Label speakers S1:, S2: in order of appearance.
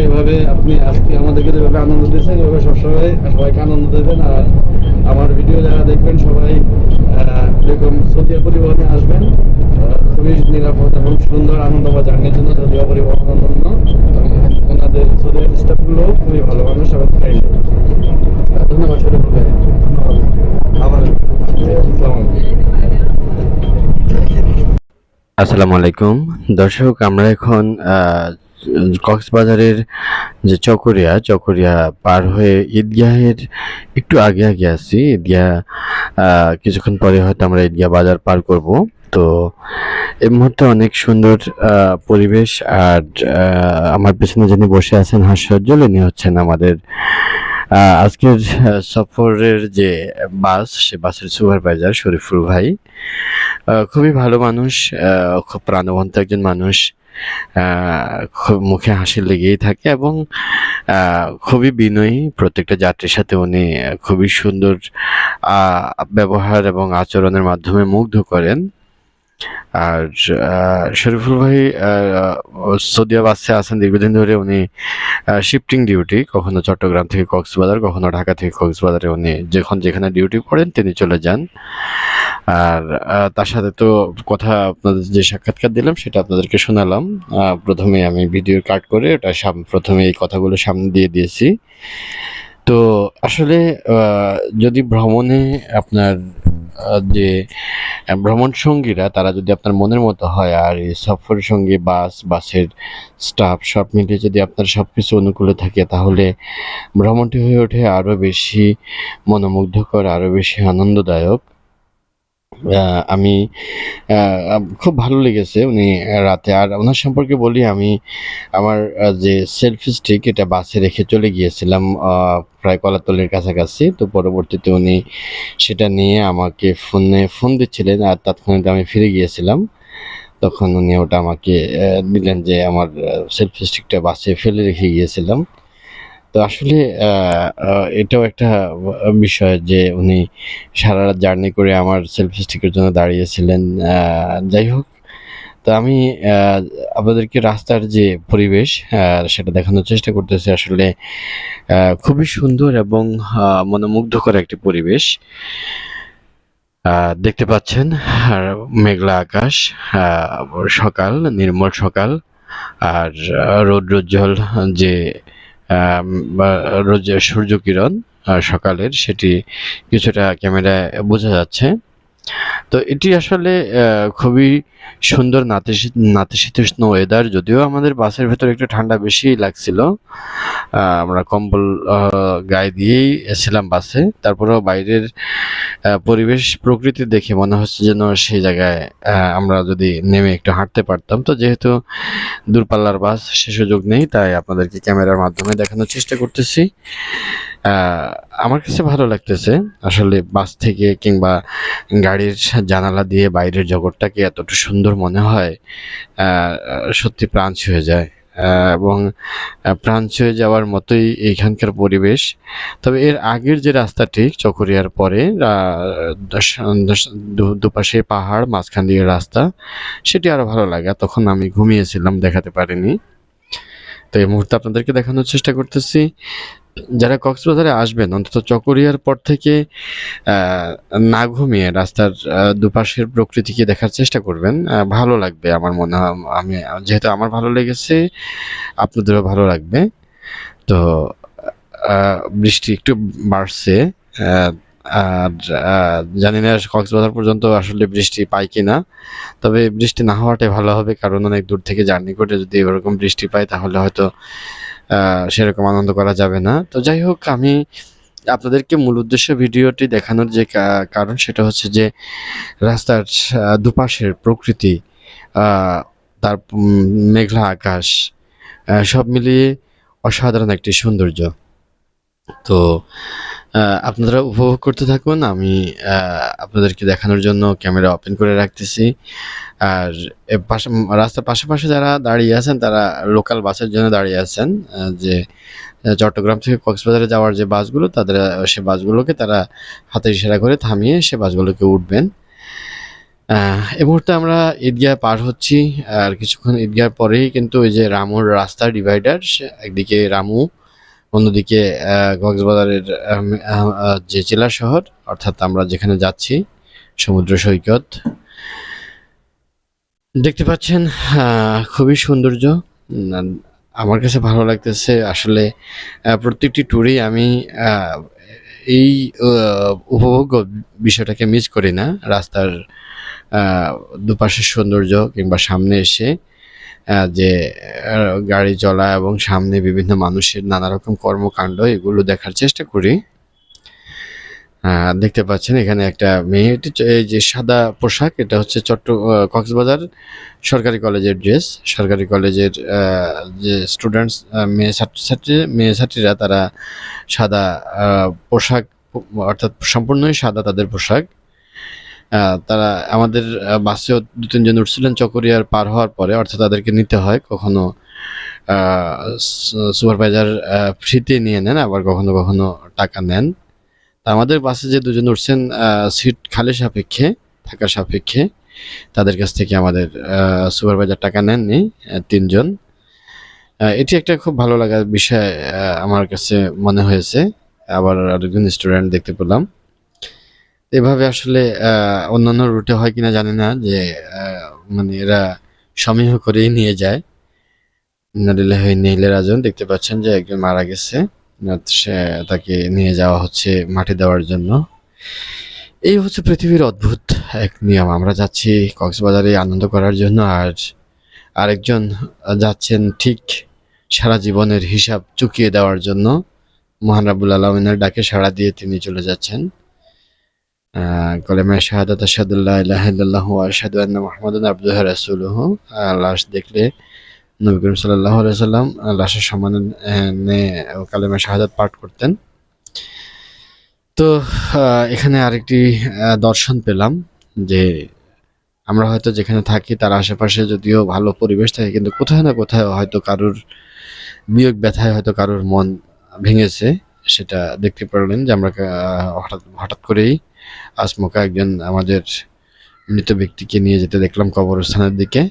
S1: এভাবে আপনি আজকে আমাদেরকে যেভাবে আনন্দ দিয়েছেন এভাবে সবসময় সবাইকে আনন্দ দেবেন। আর আমার ভিডিও যারা দেখবেন সবাই এরকম সৌদিয়া পরিবহনে আসবেন। খুবই নিরাপদ এবং সুন্দর আনন্দময় জার্নির জন্য সৌদিয়া পরিবহন অনন্য। ওনাদের সৌদিয়া স্টাফগুলো খুবই ভালো মানুষ এবং ফ্রেন্ডলি। ধন্যবাদ শরীফুল ভাই, ধন্যবাদ আবার।
S2: আসসালামু আলাইকুম দর্শক, আমরা এখন কক্সবাজারের যে চকরিয়া পার হয়ে ঈদগাহের একটু আগে আগে আছি। ঈদগাহ কিছুক্ষণ পরে হয়তো আমরা ঈদগাহ বাজার পার করব। তো এই মুহূর্তে অনেক সুন্দর পরিবেশ। আর আমার পেছনে যিনি বসে আছেন হাস্যোজ্জ্বল, ইনি হচ্ছেন আমাদের আজকের সফরের যে বাস, সে বাসের সুপারভাইজার শরীফুল ভাই। খুবই ভালো মানুষ, খুব প্রাণবন্ত একজন মানুষ। খুব মুখে হাসি লেগেই থাকে এবং খুবই বিনয়ী। প্রত্যেকটা যাত্রীর সাথে উনি খুবই সুন্দর ব্যবহার এবং আচরণের মাধ্যমে মুগ্ধ করেন। আর শরীফুল ভাই সৌদি বাসে আছেন দীর্ঘদিন ধরে। উনি শিফটিং ডিউটি, কখনো চট্টগ্রাম থেকে কক্সবাজার, কখনো ঢাকা থেকে কক্সবাজারে উনি যখন যেখানে ডিউটি করেন তিনি চলে যান। আর তার সাথে তো কথা, আপনাদের যে সাক্ষাৎকার দিলাম সেটা আপনাদেরকে শোনালাম। প্রথমে আমি ভিডিও কাট করে ওটা প্রথমে এই কথাগুলো সামনে দিয়ে দিয়েছি। তো আসলে যদি ভ্রমণে আপনার যে ভ্রমণ সঙ্গীরা তারা যদি আপনার মনের মতো হয়, আর এই সফর সঙ্গী বাসের স্টাফ সব মিলিয়ে যদি আপনার সবকিছু অনুকূলে থাকে, তাহলে ভ্রমণটি হয়ে ওঠে আরো বেশি মনোমুগ্ধকর, আরো বেশি আনন্দদায়ক। আমি খুব ভালো লেগেছে উনি রাতে। আর ওনার সম্পর্কে বলি, আমি আমার যে সেলফি স্টিক এটা বাসে রেখে চলে গিয়েছিলাম প্রায় কলাতলির কাছাকাছি। তো পরবর্তীতে উনি সেটা নিয়ে আমাকে ফোন দিচ্ছিলেন, আর তৎক্ষণাৎ আমি ফিরে গিয়েছিলাম। তখন উনি ওটা আমাকে দিলেন যে আমার সেলফি স্টিকটা বাসে ফেলে রেখে গিয়েছিলাম। তো আসলে এটাও একটা বিষয় যে উনি সারা রাত জার্নি করে আমার সেলফি স্টিকের জন্য দাঁড়িয়েছিলেন। যাই হোক, তো আমি আপনাদেরকে রাস্তার যে পরিবেশ সেটা দেখানোর চেষ্টা করতেছি। আসলে খুবই সুন্দর এবং মনোমুগ্ধকর একটি পরিবেশ দেখতে পাচ্ছেন। আর মেঘলা আকাশ, সকাল, নির্মল সকাল। আর রৌদ্রোজ্জ্বল যে রোজ সূর্যকিরণ সকালের, সেটি কিছুটা ক্যামেরায় বোঝা যাচ্ছে। তো এটি আসলে খুবই সুন্দর নাতিশীতোষ্ণ ওয়েদার। যদিও আমাদের বাসের ভেতরে একটু ঠান্ডা বেশি লাগছিল, আমরা কম্বল গায়ে দিয়েই ছিলাম বাসে। তারপরেও বাইরের পরিবেশ প্রকৃতি দেখে মনে হচ্ছে যেন সেই জায়গায় আমরা যদি নেমে একটু হাঁটতে পারতাম। তো যেহেতু দূরপাল্লার বাস, সে সুযোগ নেই, তাই আপনাদেরকে ক্যামেরার মাধ্যমে দেখানোর চেষ্টা করতেছি। আমার কাছে ভালো লাগতেছে আসলে বাস থেকে কিংবা গাড়ির জানালা দিয়ে বাইরের জগৎটাকে এতটা সুন্দর মনে হয়, সত্যি প্রাণ ছুঁয়ে যায়। এবং প্রাণ ছুঁয়ে যাওয়ার মতোই এইখানকার পরিবেশ। তবে এর আগের যে রাস্তাটি চকরিয়ার পরে দুপাশে পাহাড়, মাঝখান দিয়ে রাস্তা, সেটি আরো ভালো লাগে। তখন আমি ঘুমিয়েছিলাম, দেখাতে পারিনি। তো এই মুহূর্তে আপনাদেরকে দেখানোর চেষ্টা করতেছি। যারা কক্সবাজারে আসবেন, অন্তত চকরিয়ার পর থেকে না ঘুমিয়ে রাস্তার দুপাশের প্রকৃতিকে দেখার চেষ্টা করবেন। ভালো লাগবে আমার মনে হয়। আমি যেহেতু আমার ভালো লেগেছে, আপনাদেরও ভালো লাগবে। তো বৃষ্টি একটু বাড়ছে। আর জানি না কক্সবাজার পর্যন্ত আসলে বৃষ্টি পাই কিনা। তবে বৃষ্টি না হওয়াটাই ভালো হবে, কারণ অনেক দূর থেকে জার্নি করে যদি এরকম বৃষ্টি পাই তাহলে হয়তো সেরকম আনন্দ করা যাবে না। তো যাই হোক, আমি আপনাদেরকে মূল উদ্দেশ্য ভিডিওটি দেখানোর যে কারণ, সেটা হচ্ছে যে রাস্তার দুপাশের প্রকৃতি, আহ, তার মেঘলা আকাশ, সব মিলিয়ে অসাধারণ একটি সৌন্দর্য। তো আপনারা উপভোগ করতে থাকুন। আমি আপনাদেরকে দেখানোর জন্য ক্যামেরা ওপেন করে রাখতেছি। আর রাস্তার পাশে যারা দাঁড়িয়ে আছেন তারা লোকাল বাসের জন্য দাঁড়িয়ে আছেন। যে চট্টগ্রাম থেকে কক্সবাজারে যাওয়ার যে বাসগুলো, তাদের সে বাসগুলোকে তারা হাতে ইশারা করে থামিয়ে সে বাসগুলোকে উঠবেন। এই মুহূর্তে আমরা ঈদগাহ পার হচ্ছি। আর কিছুক্ষণ ঈদগাহ পরেই কিন্তু ওই যে রামুর রাস্তা ডিভাইডার, একদিকে রামু, অন্যদিকে কক্সবাজারের যে জেলা শহর, অর্থাৎ আমরা যেখানে যাচ্ছি সমুদ্র সৈকত। দেখতে পাচ্ছেন খুবই সৌন্দর্য। উম, আমার কাছে ভালো লাগতেছে আসলে। প্রত্যেকটি ট্যুরেই আমি আহ, এই উপভোগ্য বিষয়টাকে মিস করি না। রাস্তার আহ, দুপাশের সৌন্দর্য কিংবা সামনে এসে যে গাড়ি চলা এবং সামনে বিভিন্ন মানুষের নানা রকম কর্মকাণ্ড, এগুলো দেখার চেষ্টা করি। দেখতে পাচ্ছেন এখানে একটা মেয়ে, এই যে সাদা পোশাক, এটা হচ্ছে কক্সবাজার সরকারি কলেজের ড্রেস। সরকারি কলেজের যে স্টুডেন্টস, মেয়ে ছাত্রীরা তারা সাদা পোশাক, অর্থাৎ সম্পূর্ণই সাদা তাদের পোশাক। তারা আমাদের বাসেও ২-৩ জন উঠছিলেন চকরিয়ার পার হওয়ার পরে, অর্থাৎ তাদেরকে নিতে হয়। কখনো সুপারভাইজার ফ্রিতে নিয়ে নেন, আবার কখনো কখনো টাকা নেন। তা আমাদের বাসে যে ২ জন উঠছেন সিট খালি সাপেক্ষে, থাকা সাপেক্ষে, তাদের কাছ থেকে আমাদের সুপারভাইজার টাকা নেননি ৩ জন। এটি একটা খুব ভালো লাগার বিষয় আমার কাছে মনে হয়েছে। আবার আরেকজন স্টুডেন্ট দেখতে পেলাম। এভাবে আসলে অন্যান্য রুটে হয় কিনা জানি না যে মানে এরা সমীহ করেই নিয়ে যায়। ইন্না লিল্লাহি ওয়া ইন্না ইলাইহি রাজিউন। দেখতে পাচ্ছেন যে একজন মারা গেছে। তাকে নিয়ে যাওয়া হচ্ছে মাটি দেওয়ার জন্য। এই হচ্ছে পৃথিবীর অদ্ভুত এক নিয়ম। আমরা যাচ্ছি কক্সবাজারে আনন্দ করার জন্য, আর আরেকজন যাচ্ছেন ঠিক সারা জীবনের হিসাব চুকিয়ে দেওয়ার জন্য। মহান রাব্বুল আলামিনের ডাকে সাড়া দিয়ে তিনি চলে যাচ্ছেন। কলেমায়ে শাহাদাত আশহাদু আল্লা ইলাহা ইল্লাল্লাহু ওয়া আশহাদু আন্না মুহাম্মাদান আবদুহু ওয়া রাসূলুহু। লাশ দেখলে নবী করিম সাল্লাল্লাহু আলাইহি সাল্লাম লাশের সম্মানে কালেমায়ে শাহাদাত পাঠ করতেন। তো এখানে আরেকটি দর্শন পেলাম যে আমরা হয়তো যেখানে থাকি তার আশেপাশে যদিও ভালো পরিবেশ থাকে, কিন্তু কোথাও না কোথাও হয়তো কারুর বিয়োগ ব্যথায় হয়তো কারুর মন ভেঙেছে। সেটা দেখতে পারলেন যে আমরা হঠাৎ হঠাৎ করেই আচমকা একজন আমাদের মৃত ব্যক্তিকে নিয়ে যেতে দেখলাম কবরস্থানের দিকে।